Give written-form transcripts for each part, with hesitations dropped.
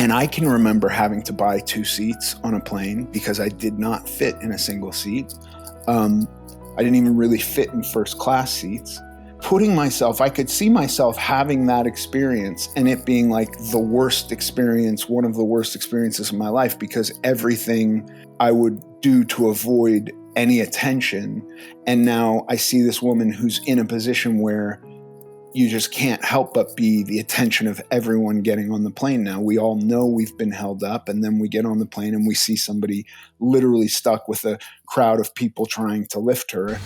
And I can remember having to buy 2 seats on a plane because I did not fit in a single seat. I didn't even really fit in first class seats. I could see myself having that experience and it being like the worst experience, one of the worst experiences of my life, because everything I would do to avoid any attention. And now I see this woman who's in a position where you just can't help but be the attention of everyone getting on the plane now. We all know we've been held up, and then we get on the plane and we see somebody literally stuck with a crowd of people trying to lift her.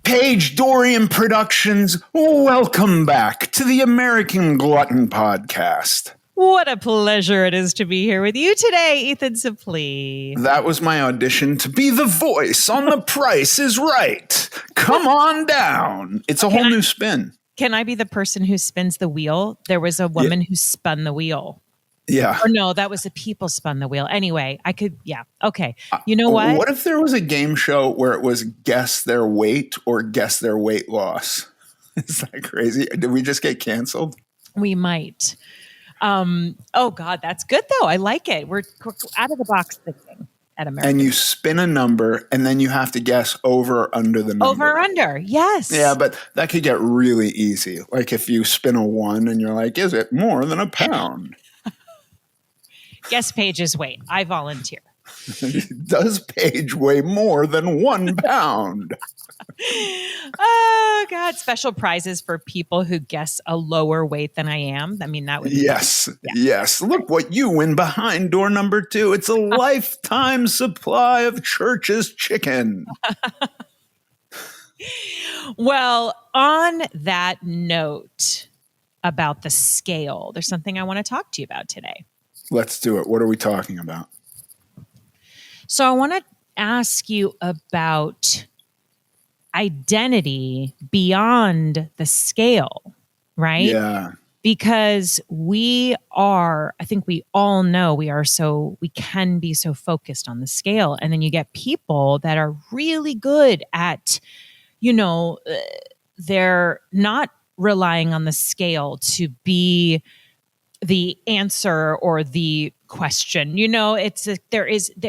Paige Dorian Productions, welcome back to the American Glutton Podcast. What a pleasure it is to be here with you today, Ethan Suplee. That was my audition to be the voice on The Price is Right. Come on down. It's a whole new spin. Can I be the person who spins the wheel? There was a woman who spun the wheel. Yeah. Or no, that was the people spun the wheel. Anyway, I could, yeah. Okay. You know what? What if there was a game show where it was guess their weight or guess their weight loss? Is that crazy? Did we just get canceled? We might. Oh God, that's good though. I like it. We're out of the box thinking at American. And you spin a number and then you have to guess over or under the number. Over or under. Yes. Yeah, but that could get really easy. Like if you spin a 1 and you're like, is it more than a pound? Guess Paige's weight. I volunteer. Does Paige weigh more than 1 pound? Oh God! Special prizes for people who guess a lower weight than I am. I mean, that would yes. Look what you win behind door number 2. It's a lifetime supply of Church's chicken. Well, on that note about the scale, there's something I want to talk to you about today. Let's do it. What are we talking about? So I want to ask you about identity beyond the scale, right? Yeah. Because I think we all know we can be so focused on the scale. And then you get people that are really good at, they're not relying on the scale to be the answer or the question.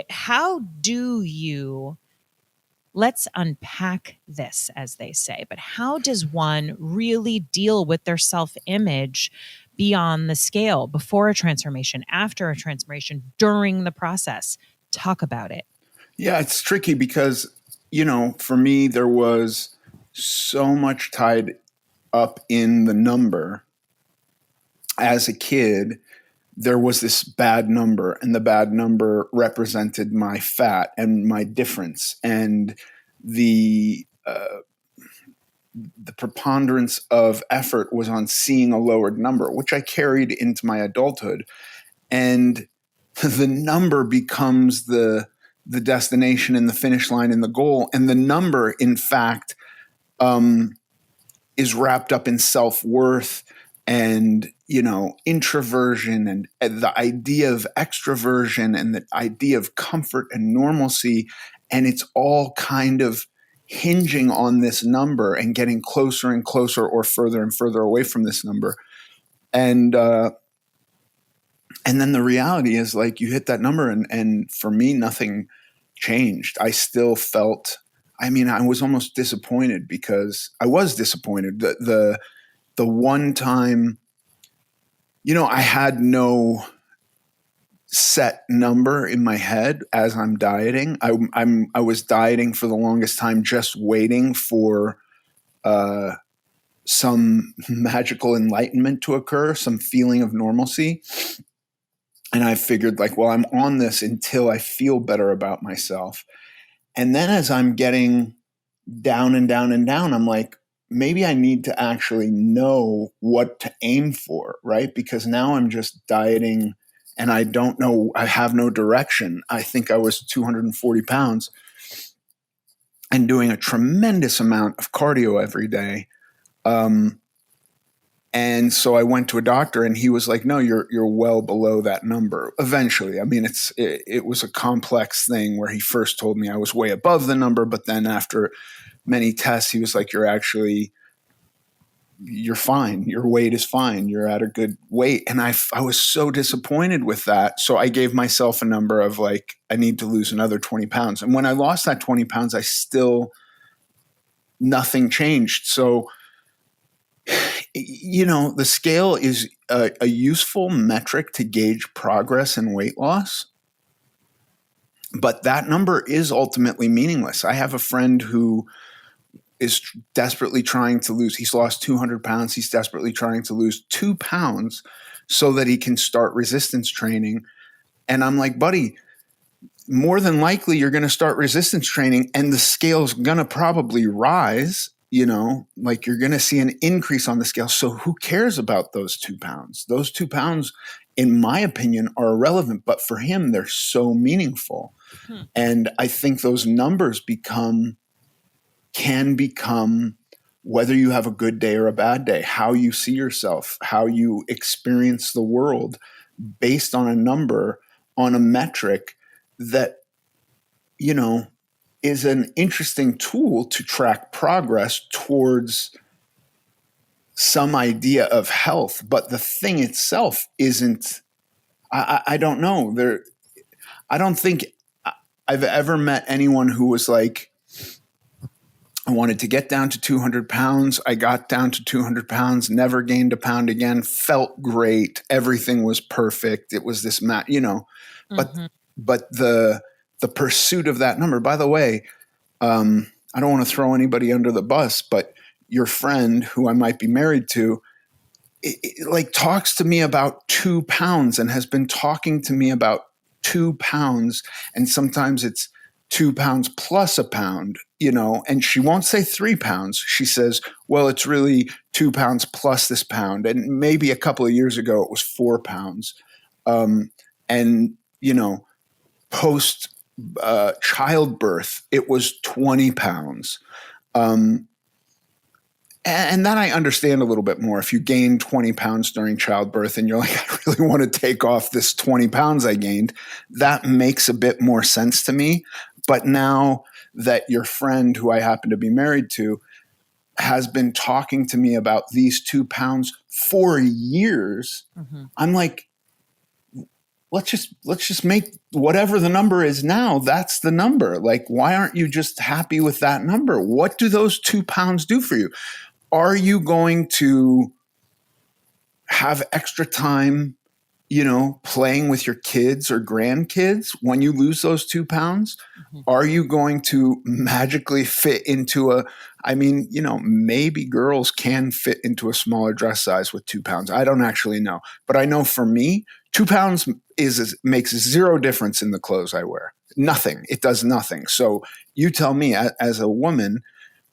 How do you, let's unpack this, as they say, but how does one really deal with their self-image beyond the scale, before a transformation, after a transformation, during the process? Talk about it. Yeah, it's tricky because, for me, there was so much tied up in the number. As a kid, there was this bad number, and the bad number represented my fat and my difference, and the preponderance of effort was on seeing a lowered number, which I carried into my adulthood. And the number becomes the destination and the finish line and the goal. And the number, in fact, is wrapped up in self-worth and, introversion and the idea of extroversion and the idea of comfort and normalcy. And it's all kind of hinging on this number and getting closer and closer or further and further away from this number. And then the reality is, like, you hit that number and for me, nothing changed. I still felt, I was almost disappointed because I was disappointed. The one time, I had no set number in my head as I'm dieting. I was dieting for the longest time, just waiting for some magical enlightenment to occur, some feeling of normalcy. And I figured, I'm on this until I feel better about myself. And then as I'm getting down and down and down, I'm like, maybe I need to actually know what to aim for, right? Because now I'm just dieting and I don't know, I have no direction. I think I was 240 pounds and doing a tremendous amount of cardio every day. And And so I went to a doctor and he was like, no, you're well below that number eventually. I mean, it was a complex thing where he first told me I was way above the number, but then after many tests, he was like, you're fine. Your weight is fine. You're at a good weight. And I was so disappointed with that. So I gave myself a number of like, I need to lose another 20 pounds. And when I lost that 20 pounds, nothing changed. So, the scale is a useful metric to gauge progress in weight loss. But that number is ultimately meaningless. I have a friend who is desperately trying to lose. He's lost 200 pounds. He's desperately trying to lose 2 pounds so that he can start resistance training. And I'm like, buddy, more than likely you're going to start resistance training and the scale's going to probably rise, like you're going to see an increase on the scale. So who cares about those 2 pounds? Those 2 pounds, in my opinion, are irrelevant, but for him, they're so meaningful. And I think those numbers can become, whether you have a good day or a bad day, how you see yourself, how you experience the world based on a number, on a metric that, is an interesting tool to track progress towards some idea of health. But the thing itself isn't, I don't know. I don't think I've ever met anyone who was like, I wanted to get down to 200 pounds. I got down to 200 pounds, never gained a pound again, felt great. Everything was perfect. It was this, but the pursuit of that number, by the way, I don't want to throw anybody under the bus, but your friend who I might be married to, like talks to me about 2 pounds and has been talking to me about 2 pounds. And sometimes it's 2 pounds plus a pound, and she won't say 3 pounds. She says, well, it's really 2 pounds plus this pound. And maybe a couple of years ago, it was 4 pounds. Post childbirth, it was 20 pounds. And that I understand a little bit more. If you gain 20 pounds during childbirth and you're like, I really want to take off this 20 pounds I gained, that makes a bit more sense to me. But now that your friend, who I happen to be married to, has been talking to me about these 2 pounds for years, I'm like, let's just make whatever the number is now, that's the number. Like, why aren't you just happy with that number? What do those 2 pounds do for you? Are you going to have extra time, playing with your kids or grandkids when you lose those 2 pounds? Are you going to magically fit into maybe girls can fit into a smaller dress size with 2 pounds. I don't actually know. But I know for me, 2 pounds makes zero difference in the clothes I wear. Nothing. It does nothing. So you tell me, as a woman,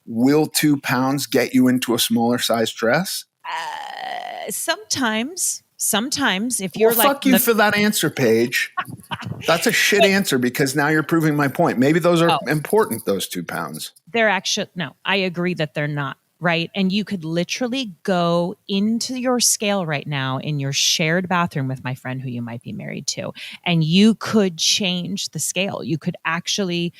will 2 pounds get you into a smaller size dress? Sometimes if you're fuck you for that answer, Paige. That's a shit answer, because now you're proving my point. Maybe those are important, those 2 pounds. They're actually, no, I agree that they're not, right? And you could literally go into your scale right now in your shared bathroom with my friend who you might be married to, and you could change the scale. You could actually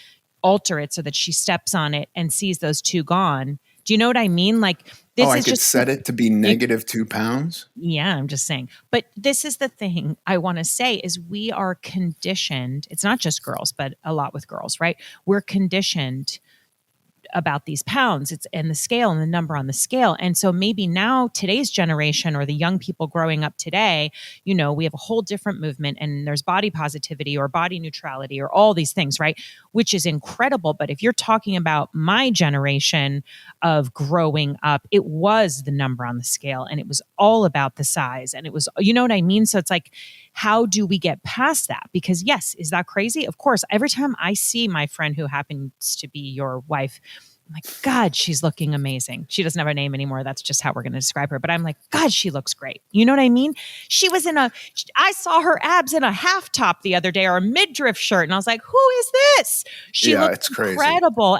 alter it so that she steps on it and sees those 2 gone. Do you know what I mean? Like, this I is could just set it to be negative 2 pounds. Yeah, I'm just saying. But this is the thing I want to say is we are conditioned. It's not just girls, but a lot with girls, right? We're conditioned about these pounds. It's and the scale and the number on the scale. And so maybe now today's generation, or the young people growing up today, we have a whole different movement, and there's body positivity or body neutrality or all these things, right? Which is incredible. But if you're talking about my generation of growing up, it was the number on the scale, and it was all about the size, and it was, you know what I mean? So it's like, how do we get past that? Because yes, is that crazy? Of course, every time I see my friend who happens to be your wife, I'm like, God, she's looking amazing. She doesn't have a name anymore. That's just how we're going to describe her. But I'm like, God, she looks great. You know what I mean? I saw her abs in a half top the other day, or a midriff shirt. And I was like, who is this? She looks it's crazy. Incredible.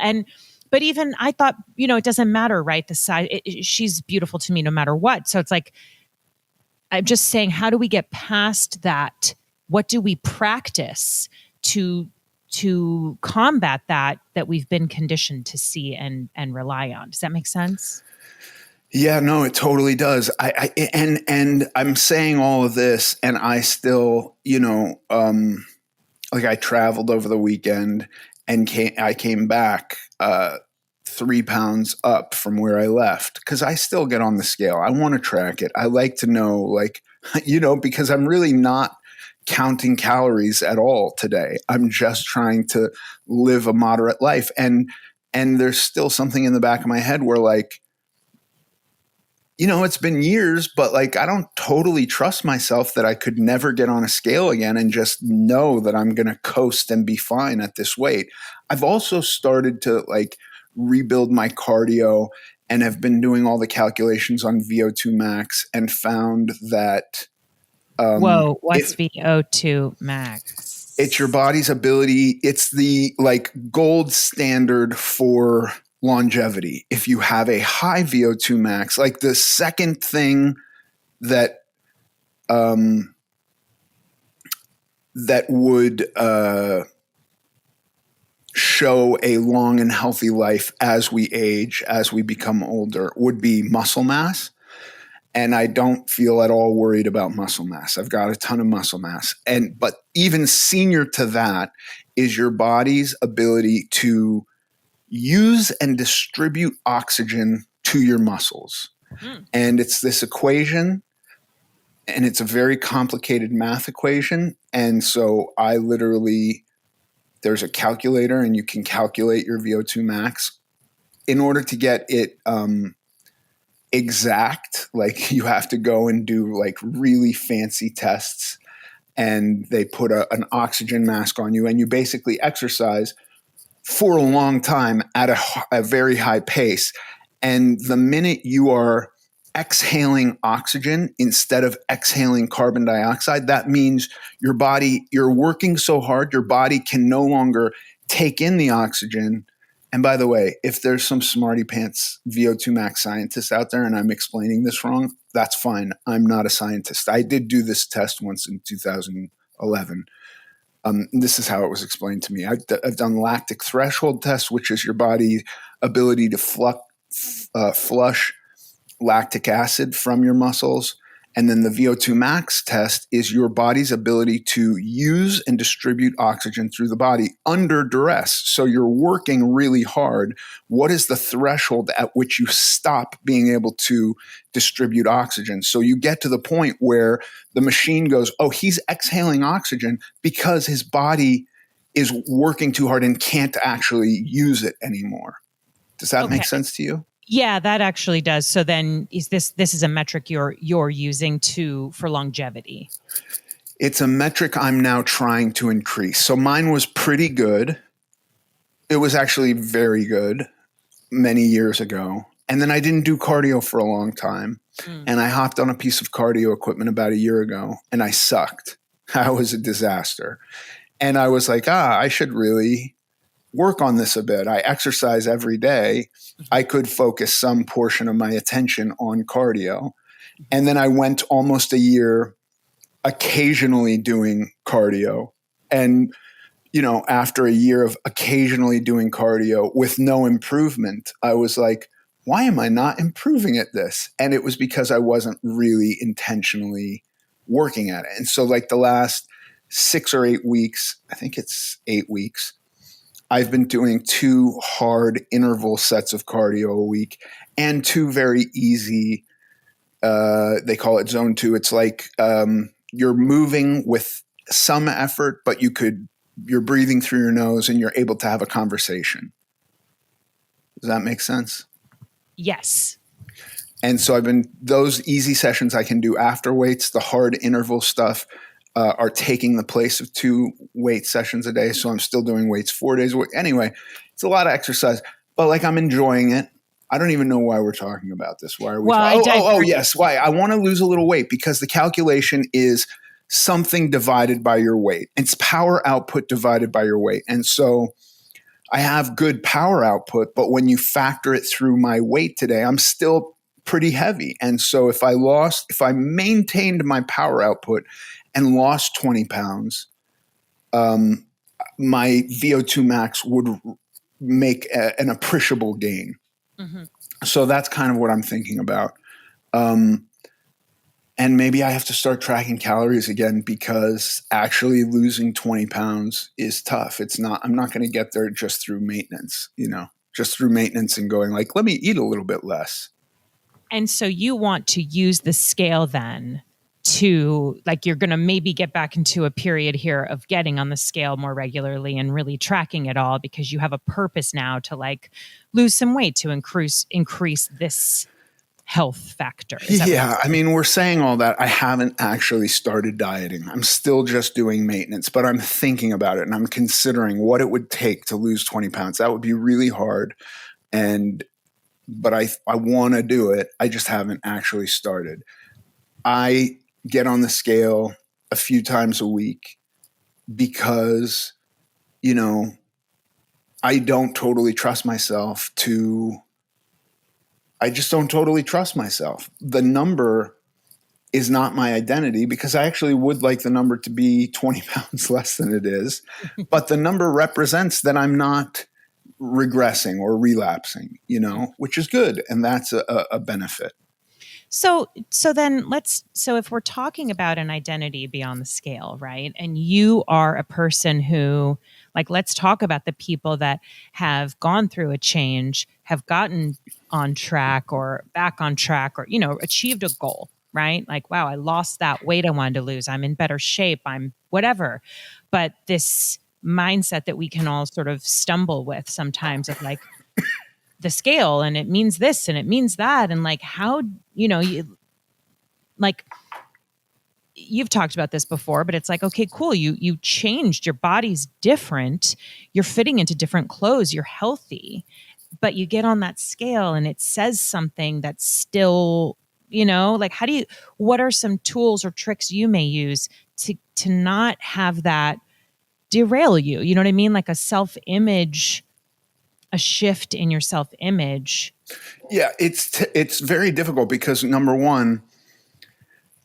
But even I thought, it doesn't matter, right? The size, she's beautiful to me no matter what. So it's like, I'm just saying, how do we get past that? What do we practice to combat that we've been conditioned to see and rely on? Does that make sense? Yeah, no, it totally does. And I'm saying all of this, and I still, like I traveled over the weekend and I came back 3 pounds up from where I left, because I still get on the scale. I want to track it. I like to know, like, because I'm really not counting calories at all today. I'm just trying to live a moderate life. And there's still something in the back of my head where, like, it's been years, but like, I don't totally trust myself that I could never get on a scale again and just know that I'm going to coast and be fine at this weight. I've also started to like rebuild my cardio and have been doing all the calculations on VO2 max and found that Whoa, what's VO2 max? It's your body's ability. It's the like gold standard for longevity. If you have a high VO2 max, like the second thing that that would show a long and healthy life as we age, as we become older, would be muscle mass. And I don't feel at all worried about muscle mass. I've got a ton of muscle mass. But even senior to that is your body's ability to use and distribute oxygen to your muscles. And it's this equation, and it's a very complicated math equation. And so I literally, there's a calculator and you can calculate your VO2 max. In order to get it exact, like you have to go and do like really fancy tests, and they put an oxygen mask on you, and you basically exercise for a long time at a very high pace. And the minute you are exhaling oxygen instead of exhaling carbon dioxide, that means your body, you're working so hard, your body can no longer take in the oxygen. And by the way, if there's some smarty pants VO2 max scientists out there and I'm explaining this wrong, that's fine. I'm not a scientist. I did do this test once in 2011. This is how it was explained to me. I've done lactic threshold tests, which is your body's ability to flush lactic acid from your muscles. And then the VO2 max test is your body's ability to use and distribute oxygen through the body under duress. So you're working really hard. What is the threshold at which you stop being able to distribute oxygen? So you get to the point where the machine goes, oh, he's exhaling oxygen because his body is working too hard and can't actually use it anymore. Does that make sense to you? Yeah, that actually does. So then this is a metric you're using for longevity. It's a metric I'm now trying to increase. So mine was pretty good. It was actually very good many years ago. And then I didn't do cardio for a long time. And I hopped on a piece of cardio equipment about a year ago, and I sucked. I was a disaster. And I was like, I should really work on this a bit. I exercise every day. I could focus some portion of my attention on cardio. And then I went almost a year occasionally doing cardio. And, after a year of occasionally doing cardio with no improvement, I was like, why am I not improving at this? And it was because I wasn't really intentionally working at it. And so like the last 6 or 8 weeks, I think it's 8 weeks, I've been doing 2 hard interval sets of cardio a week and 2 very easy, they call it zone 2. It's like you're moving with some effort, but you're breathing through your nose and you're able to have a conversation. Does that make sense? Yes. And so those easy sessions I can do after weights. The hard interval stuff are taking the place of 2 weight sessions a day. So I'm still doing weights 4 days a week. Anyway, it's a lot of exercise, but like I'm enjoying it. I don't even know why we're talking about this. Why are we? Yes. Why? I want to lose a little weight because the calculation is something divided by your weight. It's power output divided by your weight. And so I have good power output, but when you factor it through my weight today, I'm still pretty heavy. And so if I maintained my power output and lost 20 pounds, my VO2 max would make an appreciable gain. Mm-hmm. So that's kind of what I'm thinking about. And maybe I have to start tracking calories again, because actually losing 20 pounds is tough. I'm not going to get there just through maintenance, just through maintenance and going like, let me eat a little bit less. And so you want to use the scale then to, like, you're going to maybe get back into a period here of getting on the scale more regularly and really tracking it all, because you have a purpose now to like lose some weight to increase this health factor. Yeah. I mean, we're saying all that. I haven't actually started dieting. I'm still just doing maintenance, but I'm thinking about it and I'm considering what it would take to lose 20 pounds. That would be really hard. But I want to do it. I just haven't actually started. I get on the scale a few times a week because, I don't totally trust myself I just don't totally trust myself. The number is not my identity, because I actually would like the number to be 20 pounds less than it is. But the number represents that I'm not regressing or relapsing, which is good. And that's a benefit. So if we're talking about an identity beyond the scale, right? And you are a person who, like, let's talk about the people that have gone through a change, have gotten on track or back on track, or, achieved a goal, right? Like, wow, I lost that weight I wanted to lose. I'm in better shape. I'm whatever. But this mindset that we can all sort of stumble with sometimes of like, the scale, and it means this and it means that, and like how you've talked about this before, but it's like, okay, cool, you changed, your body's different, you're fitting into different clothes, you're healthy, but you get on that scale and it says something that's still, like, what are some tools or tricks you may use to not have that derail you? You know what I mean? Like a shift in your self-image. Yeah, it's very difficult because, number one,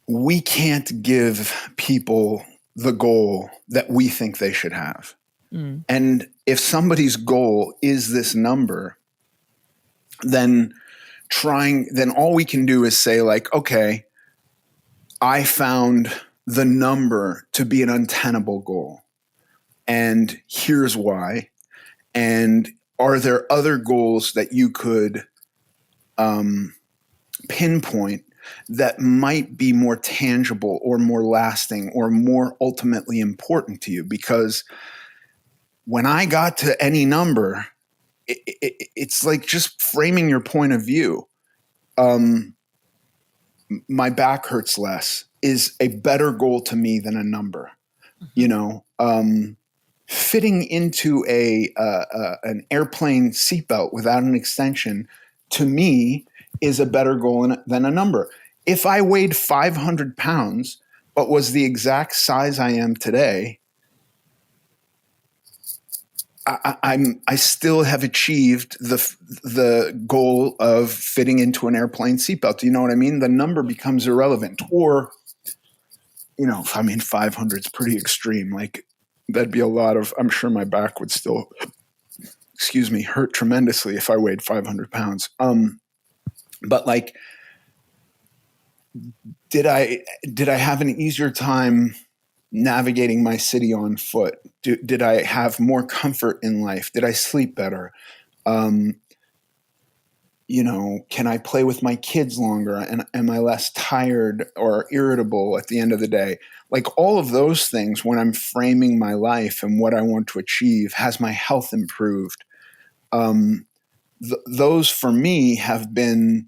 we can't give people the goal that we think they should have. Mm. And if somebody's goal is this number, then all we can do is say like, okay, I found the number to be an untenable goal, and here's why. And are there other goals that you could pinpoint that might be more tangible or more lasting or more ultimately important to you? Because when I got to any number, it's like just framing your point of view. My back hurts less is a better goal to me than a number. Fitting into an airplane seatbelt without an extension, to me, is a better goal than a number. If I weighed 500 pounds but was the exact size I am today, I still have achieved the goal of fitting into an airplane seatbelt. Do you know what I mean? The number becomes irrelevant. Or, 500 is pretty extreme. Like, that'd be a lot of, I'm sure my back would still, hurt tremendously if I weighed 500 pounds. But like, did I have an easier time navigating my city on foot? Did I have more comfort in life? Did I sleep better? Can I play with my kids longer? And am I less tired or irritable at the end of the day? Like, all of those things, when I'm framing my life and what I want to achieve, has my health improved? Those for me have been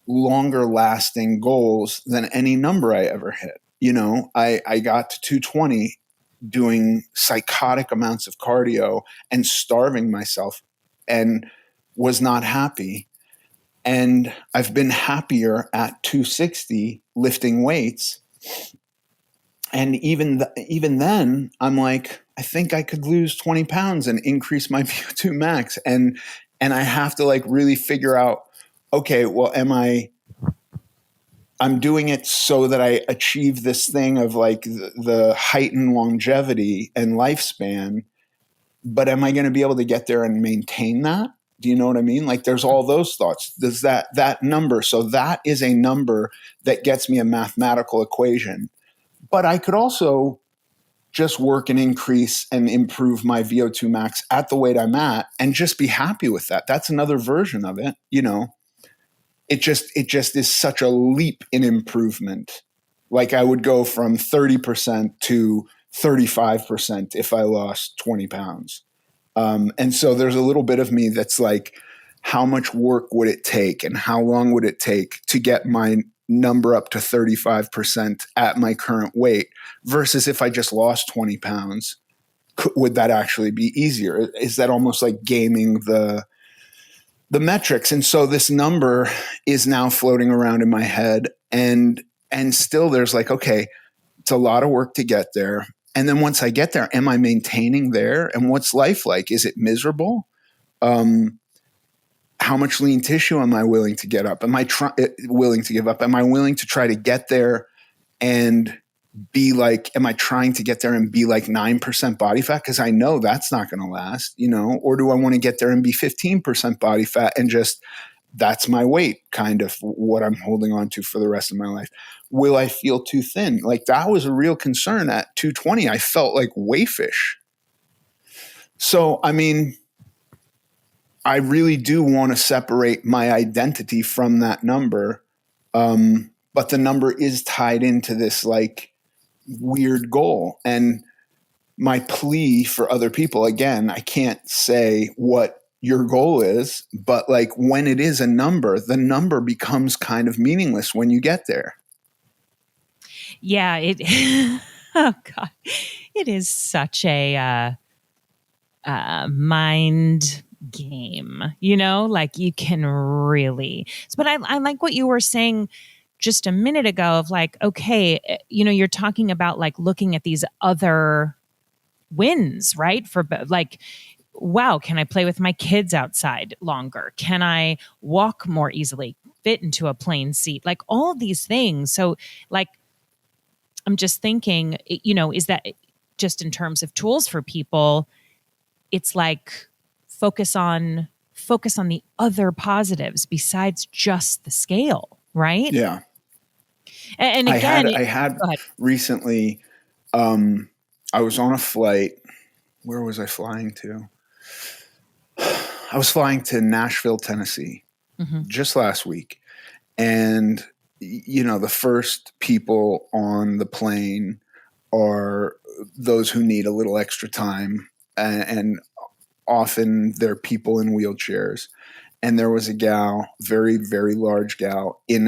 longer lasting goals than any number I ever hit. I got to 220 doing psychotic amounts of cardio and starving myself and was not happy. And I've been happier at 260 lifting weights. And even then, I'm like, I think I could lose 20 pounds and increase my VO2 max. And I have to like really figure out, okay, well, I'm doing it so that I achieve this thing of like the heightened longevity and lifespan, but am I going to be able to get there and maintain that? Do you know what I mean? Like there's all those thoughts. Does that number, so that is a number that gets me a mathematical equation, but I could also just work and increase and improve my VO2 max at the weight I'm at and just be happy with that. That's another version of it, you know. It just is such a leap in improvement. Like I would go from 30% to 35% if I lost 20 pounds. And so there's a little bit of me that's like, how much work would it take and how long would it take to get my number up to 35% at my current weight versus if I just lost 20 pounds, would that actually be easier? Is that almost like gaming the metrics? And so this number is now floating around in my head and still there's like, okay, it's a lot of work to get there. And then once I get there, am I maintaining there? And what's life like? Is it miserable? How much lean tissue am I willing to get up? Am I willing to give up? Am I willing to try to get there and be like, am I trying to get there and be like 9% body fat? Because I know that's not going to last, you know, or do I want to get there and be 15% body fat and just, that's my weight, kind of what I'm holding on to for the rest of my life? Will I feel too thin? Like that was a real concern at 220. I felt like wayfish. So, I mean, I really do want to separate my identity from that number. But the number is tied into this like weird goal. And my plea for other people, again, I can't say what your goal is, but like when it is a number, the number becomes kind of meaningless when you get there. Yeah, oh God, it is such a mind game, you know, like you can really, but I like what you were saying just a minute ago of like, okay, you know, you're talking about like looking at these other wins, right? For like, wow, can I play with my kids outside longer? Can I walk more easily, fit into a plane seat? Like all of these things. So like, I'm just thinking, you know, is that just in terms of tools for people, it's like focus on the other positives besides just the scale, right? Yeah. And again, I had recently, I was on a flight. Where was I flying to? I was flying to Nashville, Tennessee, just last week. And, you know, the first people on the plane are those who need a little extra time. And often they're people in wheelchairs. And there was a gal, very, very large gal, in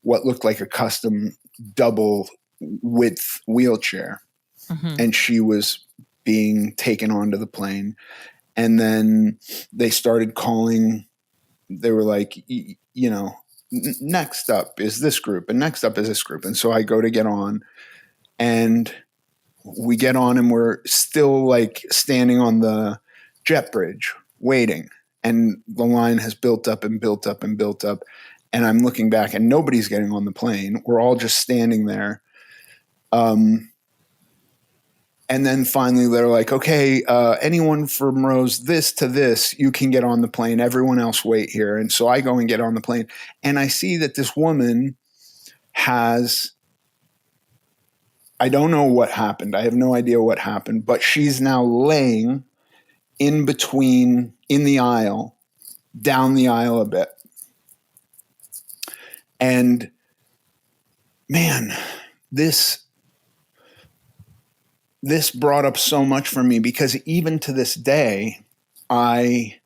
what looked like a custom double width wheelchair. And she was being taken onto the plane. And then they started calling, they were like, you know, next up is this group and next up is this group. And so I go to get on and we get on and we're still like standing on the jet bridge waiting. And the line has built up and built up and built up. And I'm looking back and nobody's getting on the plane. We're all just standing there. And then finally they're like, okay, anyone from rows this to this, you can get on the plane. Everyone else wait here. And so I go and get on the plane. And I see that this woman has, I don't know what happened. I have no idea what happened, but she's now laying in between, in the aisle, down the aisle a bit. And man, this brought up so much for me because even to this day, I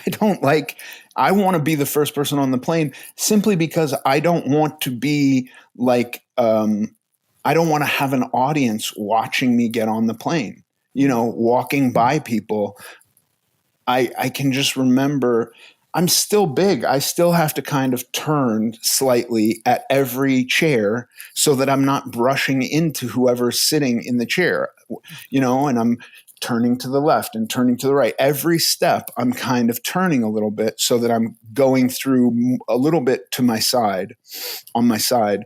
don't like, I want to be the first person on the plane simply because I don't want to be like, I don't want to have an audience watching me get on the plane, you know, walking by people. I can just remember I'm still big. I still have to kind of turn slightly at every chair so that I'm not brushing into whoever's sitting in the chair. and I'm turning to the left and turning to the right. Every step I'm kind of turning a little bit so that I'm going through a little bit to my side, on my side.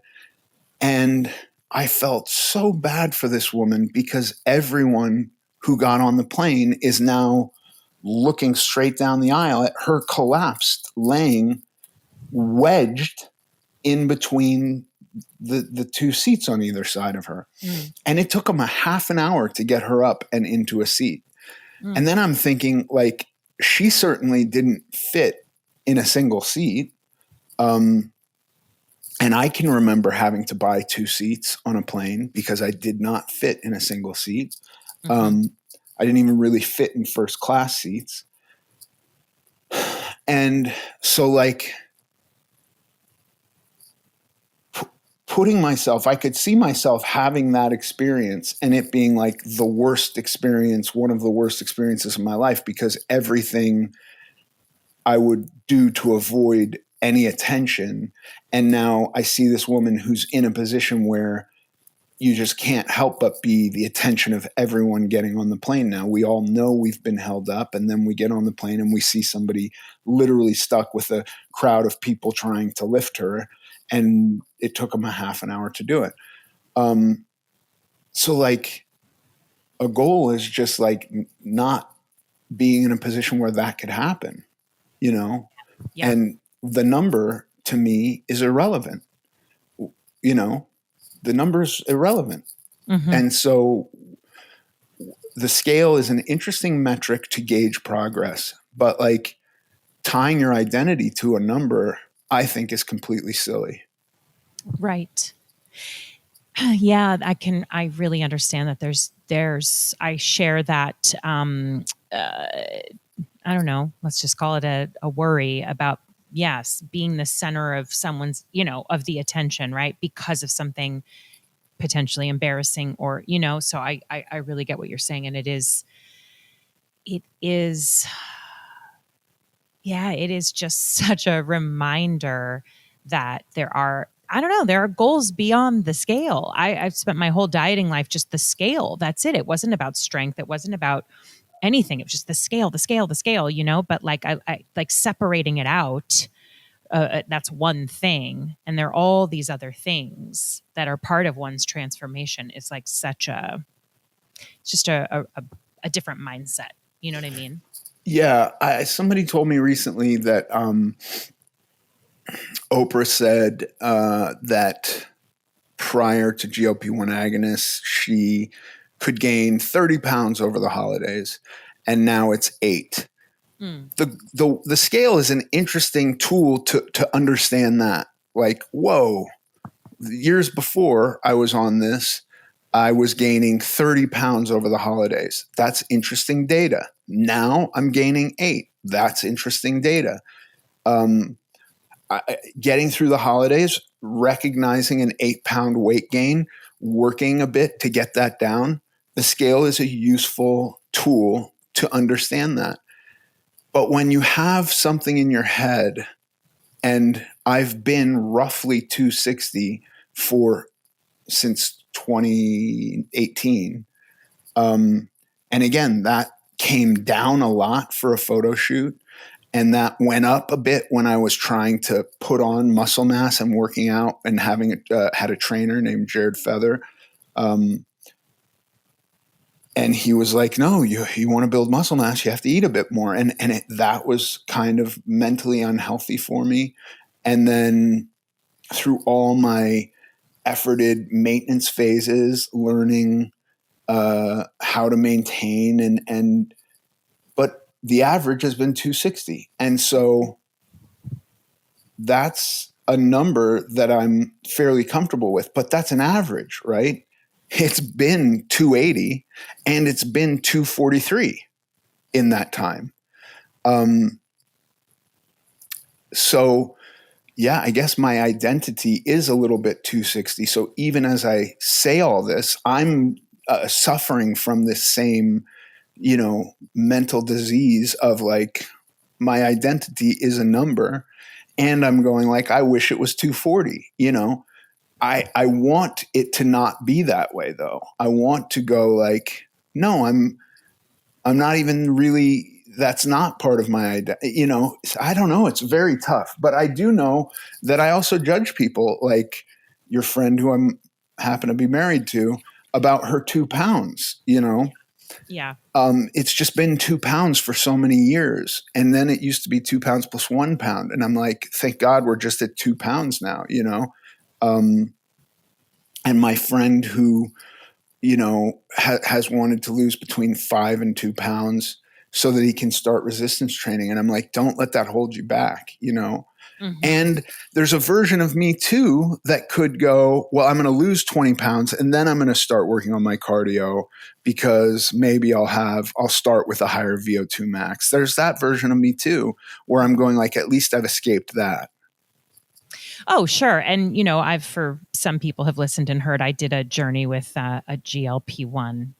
And I felt so bad for this woman because everyone who got on the plane is now looking straight down the aisle at her collapsed, laying wedged in between the two seats on either side of her. And it took them a half an hour to get her up and into a seat. And then I'm thinking, like, she certainly didn't fit in a single seat. And I can remember having to buy two seats on a plane because I did not fit in a single seat. I didn't even really fit in first class seats. And so, like, putting myself, I could see myself having that experience and it being like the worst experience, one of the worst experiences of my life, because everything I would do to avoid any attention. And now I see this woman who's in a position where you just can't help but be the attention of everyone getting on the plane now. We all know we've been held up, and then we get on the plane and we see somebody literally stuck with a crowd of people trying to lift her. And it took them a half an hour to do it. So, like, a goal is just like not being in a position where that could happen, Yeah. And the number to me is irrelevant. The number's irrelevant. And so the scale is an interesting metric to gauge progress, but like tying your identity to a number, I think, is completely silly. Right. Yeah, I really understand that I share that, I don't know, let's just call it a worry about, yes, being the center of someone's, of the attention, right? Because of something potentially embarrassing or, so I really get what you're saying. And it is, yeah, it is just such a reminder that there are goals beyond the scale. I've spent my whole dieting life just the scale. That's it. It wasn't about strength. It wasn't about anything. It was just the scale, but like I like separating it out. That's one thing. And there are all these other things that are part of one's transformation. It's like just a different mindset. You know what I mean? Yeah. Somebody told me recently that Oprah said that prior to GLP-1 agonists, she could gain 30 pounds over the holidays, and now it's 8. The scale is an interesting tool to understand that. Like, whoa, years before I was on this, I was gaining 30 pounds over the holidays. That's interesting data. Now I'm gaining 8. That's interesting data. Getting through the holidays, recognizing an 8-pound weight gain, working a bit to get that down. The scale is a useful tool to understand that. But when you have something in your head, and I've been roughly 260 since 2018. And again, that came down a lot for a photo shoot. And that went up a bit when I was trying to put on muscle mass and working out and having had a trainer named Jared Feather. And he was like, no, you want to build muscle mass, you have to eat a bit more. And that was kind of mentally unhealthy for me. And then through all my efforted maintenance phases, learning how to maintain but the average has been 260. And so that's a number that I'm fairly comfortable with, but that's an average, right? It's been 280 and it's been 243 in that time. So yeah, I guess my identity is a little bit 260. So even as I say all this, I'm suffering from this same, mental disease of like, my identity is a number, and I'm going like, I wish it was 240, I want it to not be that way though. I want to go like, no, I'm not even really, that's not part of my identity. You know, I don't know. It's very tough, but I do know that I also judge people like your friend who I'm happen to be married to about her 2 pounds, you know? Yeah. It's just been 2 pounds for so many years. And then it used to be 2 pounds plus 1 pound. And I'm like, thank God we're just at 2 pounds now, you know? And my friend who, you know, has wanted to lose between 5 and 2 pounds so that he can start resistance training. And I'm like, don't let that hold you back, you know? Mm-hmm. And there's a version of me too that could go, well, I'm going to lose 20 pounds and then I'm going to start working on my cardio because maybe I'll start with a higher VO2 max. There's that version of me too, where I'm going like, at least I've escaped that. Oh, sure. And, you know, for some people have listened and heard, I did a journey with a GLP-1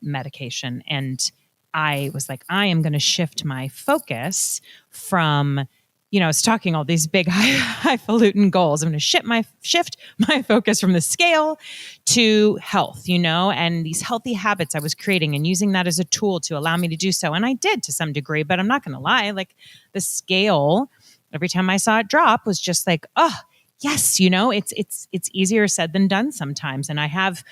medication. And I was like, I am going to shift my focus from, you know, I was talking all these big highfalutin goals. I'm going to shift my focus from the scale to health, you know, and these healthy habits I was creating and using that as a tool to allow me to do so. And I did to some degree, but I'm not going to lie, like the scale, every time I saw it drop was just like, oh, yes, you know, it's easier said than done sometimes. And I have,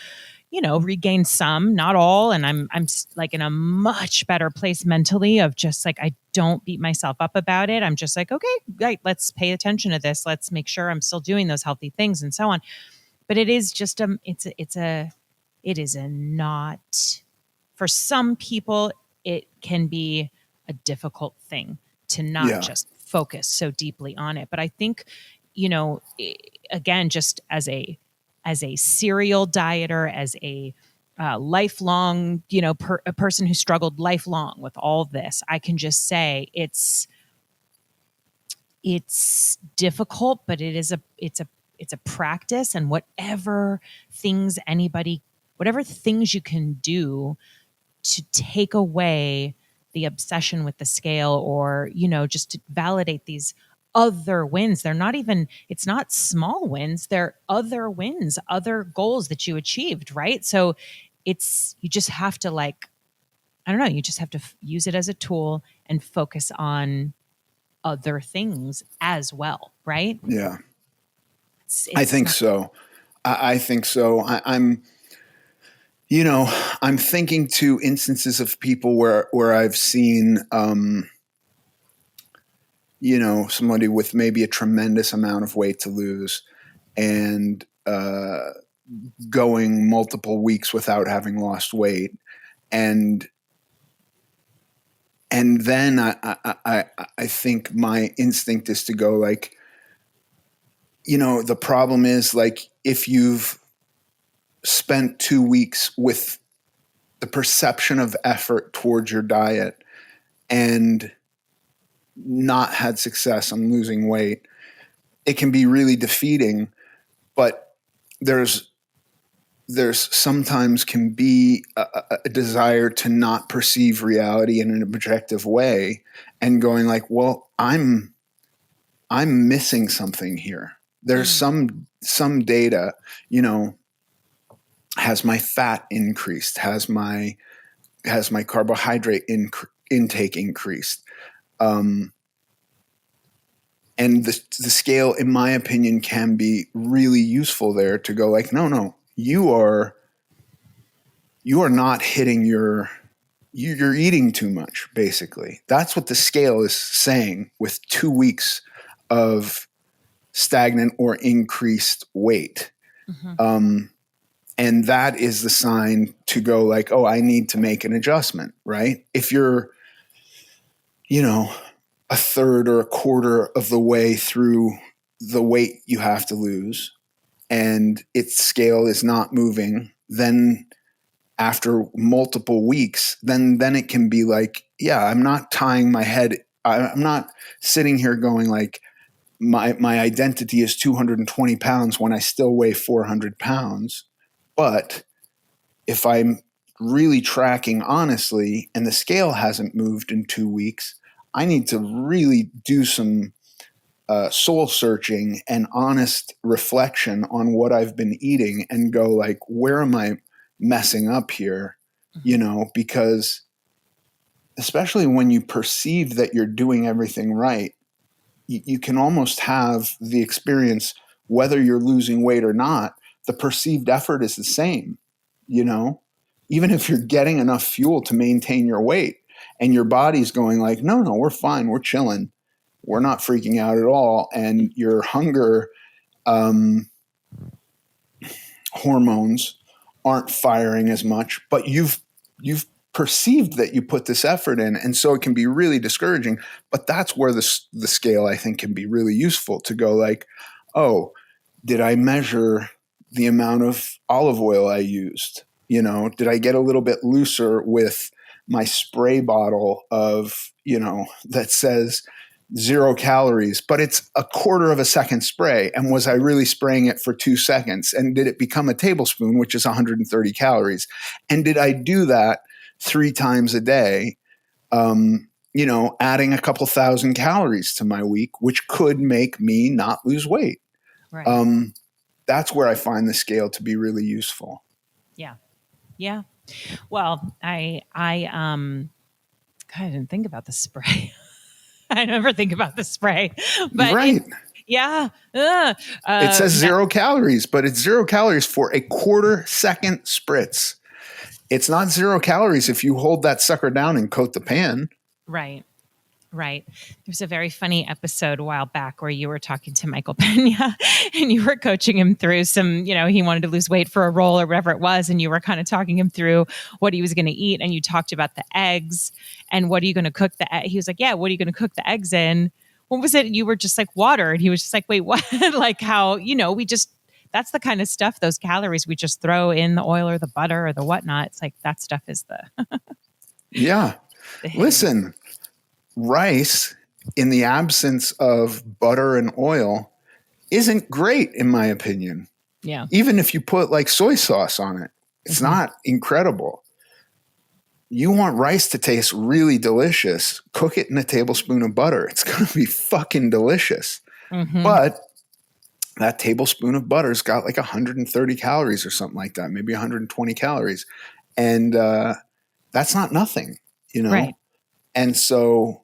you know, regained some, not all. And I'm like in a much better place mentally of just like, I don't beat myself up about it. I'm just like, okay, right, let's pay attention to this. Let's make sure I'm still doing those healthy things and so on. But it is just it is a not, for some people, it can be a difficult thing to not just focus so deeply on it. But I think, you know, again, just as a serial dieter, as a lifelong, you know, a person who struggled lifelong with all this, I can just say it's difficult, but it's a practice, and whatever things you can do to take away the obsession with the scale, or, you know, just to validate these other wins. It's not small wins. They're other wins, other goals that you achieved, right? So you just have to you just have to use it as a tool and focus on other things as well, right? Yeah. I think so. I think so. I'm, you know, I'm thinking to instances of people where I've seen, you know, somebody with maybe a tremendous amount of weight to lose and going multiple weeks without having lost weight. And then I think my instinct is to go like, you know, the problem is like if you've spent 2 weeks with the perception of effort towards your diet and not had success on losing weight, it can be really defeating. But there's sometimes can be a desire to not perceive reality in an objective way and going like, well, I'm missing something here. There's some data, you know, has my fat increased? Has my carbohydrate intake increased? And the scale, in my opinion, can be really useful there to go like, no, you are not hitting you're eating too much, basically. That's what the scale is saying with 2 weeks of stagnant or increased weight. Mm-hmm. And that is the sign to go like, oh, I need to make an adjustment, right? If you're, you know, a third or a quarter of the way through the weight you have to lose and its scale is not moving, then after multiple weeks, then it can be like, yeah, I'm not tying my head. I'm not sitting here going like, my identity is 220 pounds when I still weigh 400 pounds. But if I'm really tracking honestly and the scale hasn't moved in 2 weeks, I need to really do some soul searching and honest reflection on what I've been eating and go like, where am I messing up here? You know, because especially when you perceive that you're doing everything right, you can almost have the experience, whether you're losing weight or not, the perceived effort is the same, you know, even if you're getting enough fuel to maintain your weight and your body's going like, no, we're fine. We're chilling. We're not freaking out at all. And your hunger hormones aren't firing as much, but you've perceived that you put this effort in. And so it can be really discouraging, but that's where the scale, I think, can be really useful to go like, oh, did I measure the amount of olive oil I used? You know, did I get a little bit looser with my spray bottle of, you know, that says 0 calories, but it's a quarter of a second spray. And was I really spraying it for 2 seconds? And did it become a tablespoon, which is 130 calories? And did I do that 3 times a day, you know, adding a couple thousand calories to my week, which could make me not lose weight? Right. That's where I find the scale to be really useful. Yeah. Yeah. Well, I didn't think about the spray. I never think about the spray, but right. It says 0 calories, but it's 0 calories for a quarter second spritz. It's not 0 calories if you hold that sucker down and coat the pan. Right. There's a very funny episode a while back where you were talking to Michael Pena and you were coaching him through some, you know, he wanted to lose weight for a role or whatever it was. And you were kind of talking him through what he was going to eat. And you talked about the eggs and what are you going to cook he was like, yeah, what are you going to cook the eggs in? What was it? You were just like water. And he was just like, wait, what? Like how, you know, that's the kind of stuff, those calories we just throw in the oil or the butter or the whatnot. It's like that stuff is yeah. Listen, rice in the absence of butter and oil isn't great, in my opinion. Yeah. Even if you put like soy sauce on it, it's not incredible. You want rice to taste really delicious, cook it in a tablespoon of butter. It's going to be fucking delicious. But that tablespoon of butter's got like 130 calories or something like that, maybe 120 calories. And that's not nothing, you know? Right. And so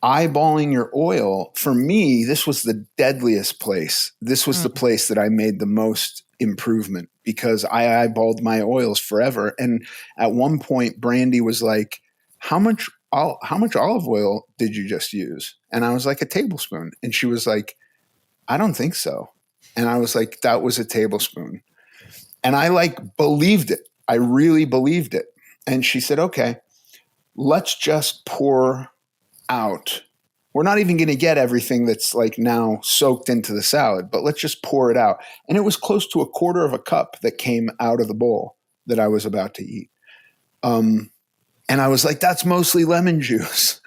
eyeballing your oil, for me, this was the deadliest place. This was the place that I made the most improvement because I eyeballed my oils forever. And at one point, Brandy was like, how much olive oil did you just use? And I was like, a tablespoon. And she was like, I don't think so. And I was like, that was a tablespoon. And I like believed it. I really believed it. And she said, okay, let's just pour out. We're not even going to get everything that's like now soaked into the salad, but let's just pour it out. And it was close to a quarter of a cup that came out of the bowl that I was about to eat. And I was like, that's mostly lemon juice.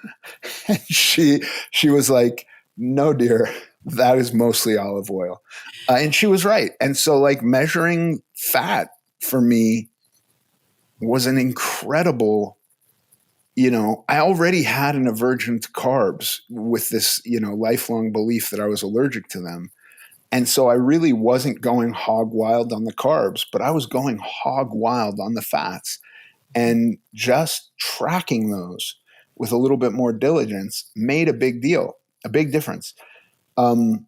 And she was like, no, dear, that is mostly olive oil. And she was right. And so like measuring fat for me was an incredible, you know, I already had an aversion to carbs with this, you know, lifelong belief that I was allergic to them. And so I really wasn't going hog wild on the carbs, but I was going hog wild on the fats. And just tracking those with a little bit more diligence made a big difference. But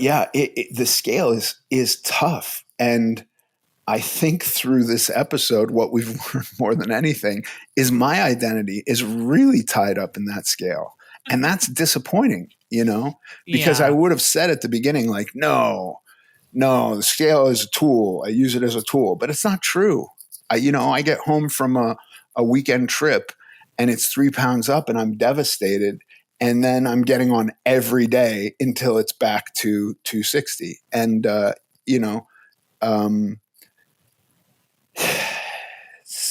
yeah, the scale is tough. And I think through this episode, what we've learned more than anything is my identity is really tied up in that scale. And that's disappointing, you know, because I would have said at the beginning, like, no, the scale is a tool. I use it as a tool, but it's not true. I get home from a weekend trip and it's 3 pounds up and I'm devastated. And then I'm getting on every day until it's back to 260. And,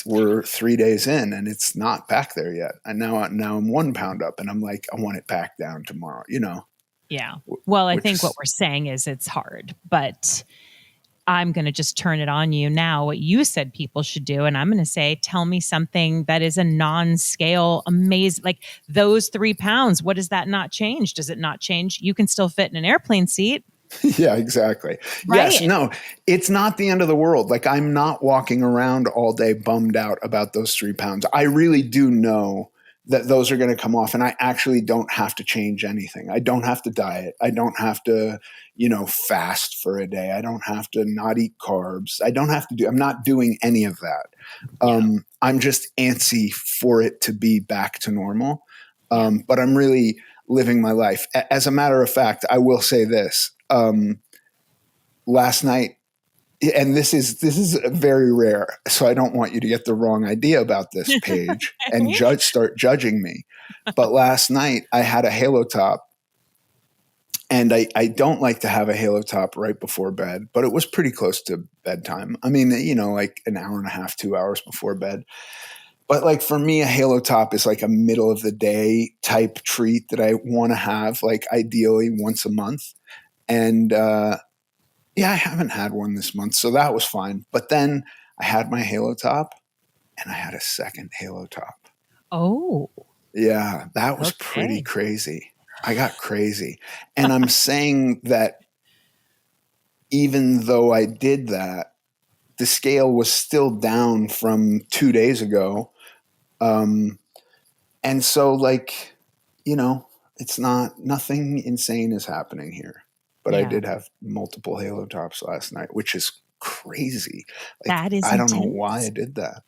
we're 3 days in and it's not back there yet. And now I'm 1 pound up and I'm like, I want it back down tomorrow, you know? Yeah. Well, I think what we're saying is it's hard, but I'm going to just turn it on you now, what you said people should do. And I'm going to say, tell me something that is a non-scale, amazing, like those 3 pounds. What does that not change? Does it not change? You can still fit in an airplane seat. Yeah, exactly. Right? Yes, no, it's not the end of the world. Like, I'm not walking around all day bummed out about those 3 pounds. I really do know that those are going to come off, and I actually don't have to change anything. I don't have to diet. I don't have to, fast for a day. I don't have to not eat carbs. I'm not doing any of that. I'm just antsy for it to be back to normal. But I'm really living my life. As a matter of fact, I will say this. Last night, and this is very rare, so I don't want you to get the wrong idea about this, Paige, and start judging me. But last night I had a halo top, and I don't like to have a halo top right before bed, but it was pretty close to bedtime. I mean, like an hour and a half, 2 hours before bed. But like for me, a halo top is like a middle of the day type treat that I want to have, like ideally once a month. And I haven't had one this month, so that was fine. But then I had my halo top, and I had a second halo top. Oh. Yeah, that was pretty crazy. I got crazy. And I'm saying that even though I did that, the scale was still down from 2 days ago. And so it's nothing insane is happening here. But I did have multiple halo tops last night, which is crazy. That is I don't know why I did that.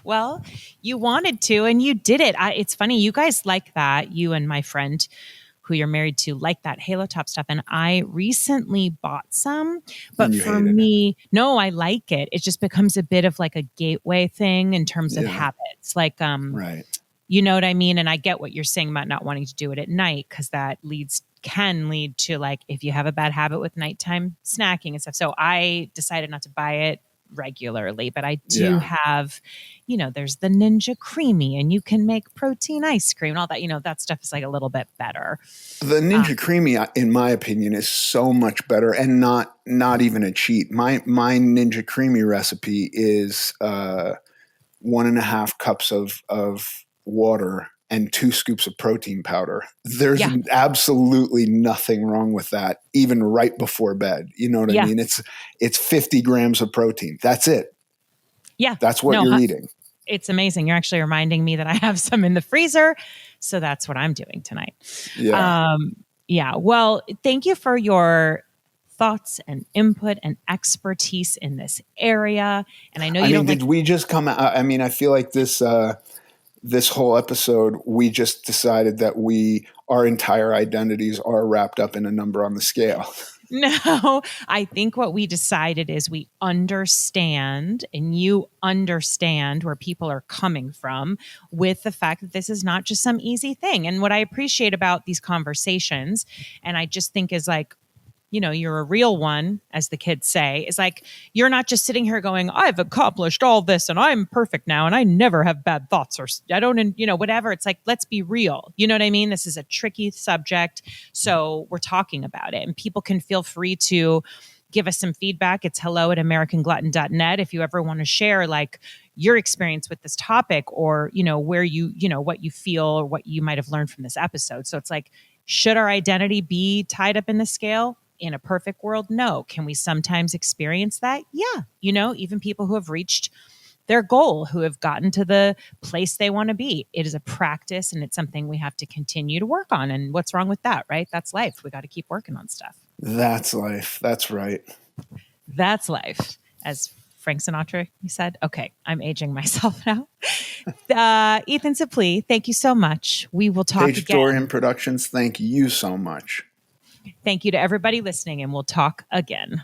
Well, you wanted to, and you did it. It's funny. You guys like that. You and my friend who you're married to like that halo top stuff. And I recently bought some, but for me, no, I like it. It just becomes a bit of like a gateway thing in terms of habits. Like, right. You know what I mean? And I get what you're saying about not wanting to do it at night, because that can lead to, like, if you have a bad habit with nighttime snacking and stuff. So I decided not to buy it regularly, but I do have, there's the Ninja Creamy, and you can make protein ice cream and all that, that stuff is like a little bit better. The Ninja Creamy, in my opinion, is so much better, and not even a cheat. My Ninja Creamy recipe is 1.5 cups of water and 2 scoops of protein powder. There's absolutely nothing wrong with that, even right before bed. You know what I mean? It's 50 grams of protein. That's it. Yeah. That's what you're eating. It's amazing. You're actually reminding me that I have some in the freezer. So that's what I'm doing tonight. Yeah. Well, thank you for your thoughts and input and expertise in this area. And I know did we just come out? I mean, I feel like this whole episode, we just decided that our entire identities are wrapped up in a number on the scale. No, I think what we decided is we understand, and you understand where people are coming from with the fact that this is not just some easy thing. And what I appreciate about these conversations, and I just think is like, you're a real one, as the kids say, is like, you're not just sitting here going, I've accomplished all this and I'm perfect now and I never have bad thoughts, or I don't, whatever. It's like, let's be real. You know what I mean? This is a tricky subject. So we're talking about it, and people can feel free to give us some feedback. It's hello@americanglutton.net. If you ever want to share like your experience with this topic, or, where what you feel or what you might have learned from this episode. So it's like, should our identity be tied up in the scale? In a perfect world, no. Can we sometimes experience that? Yeah. Even people who have reached their goal, who have gotten to the place they want to be. It is a practice, and it's something we have to continue to work on. And what's wrong with that, right? That's life. We got to keep working on stuff. That's life. That's right. That's life. As Frank Sinatra, you said. Okay, I'm aging myself now. Ethan Suplee, thank you so much. We will talk Paige again. Dorian Productions, thank you so much. Thank you to everybody listening, and we'll talk again.